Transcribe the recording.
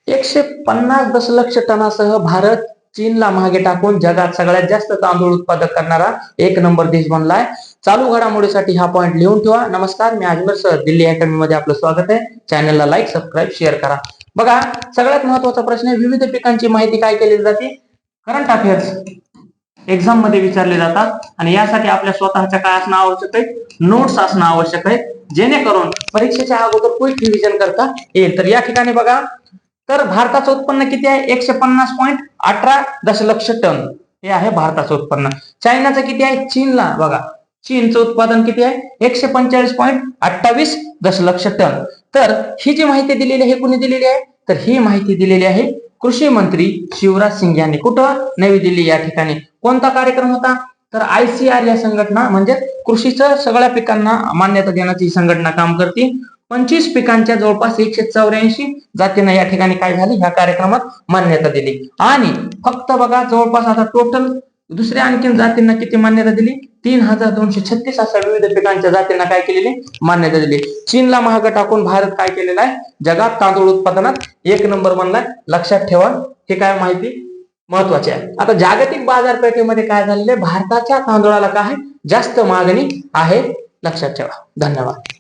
150 दशलक्ष टनासह भारत चीनला मागे टाकून जगात सगळ्यात जास्त तांदूळ उत्पादक करणारा 1 नंबर देश बनलाय. चालू घडामोडीसाठी हा पॉइंट लिहून ठेवा. नमस्कार, मी अजमेर सर, दिल्ली अकॅडमी मध्ये आपलं स्वागत आहे. चॅनलला लाईक, सबस्क्राईब, शेअर करा. बघा, सगळ्यात महत्वाचा प्रश्न आहे, विविध पिकांची माहिती काय केली जाते? करंट अफेअर्स एक्झाम मध्ये विचारले जातात आणि यासाठी आपल्या स्वतःच्या काय असणं आवश्यक आहे? नोट्स असणं आवश्यक आहे, जेणेकरून परीक्षेच्या अगोदर क्विक रिव्हिजन करता येईल. तर या ठिकाणी बघा, तर भारताचं उत्पन्न किती आहे? 150.18 दशलक्ष टन हे आहे भारताचं उत्पन्न. चायनाचं किती आहे? चीनला बघा, चीनचं उत्पादन किती आहे? 145.28 दशलक्ष टन. तर ही जी माहिती दिलेली आहे, कुणी दिलेली आहे? तर ही माहिती दिलेली आहे कृषी मंत्री शिवराज सिंग यांनी. कुठं? नवी दिल्ली या ठिकाणी. कोणता कार्यक्रम होता? तर ICR या संघटना म्हणजे कृषीच्या सगळ्या पिकांना मान्यता देण्याची संघटना काम करते. 25 पिकांच्या जवळपास 184 जातींना या ठिकाणी काय झाली? ह्या कार्यक्रमात मान्यता दिली. आणि फक्त बघा, जवळपास आता टोटल दुसऱ्या आणखीन जातींना किती मान्यता दिली? 3236 अशा विविध पिकांच्या जातींना काय केलेली? मान्यता दिली. चीनला मागे टाकून भारत काय केलेला आहे? जगात तांदूळ उत्पादनात 1 नंबर बनलाय. लक्षात ठेवा, हे काय माहिती महत्वाची आहे. आता जागतिक बाजारपेठेमध्ये काय झालेले? भारताच्या तांदूळाला काय जास्त मागणी आहे. लक्षात ठेवा. धन्यवाद.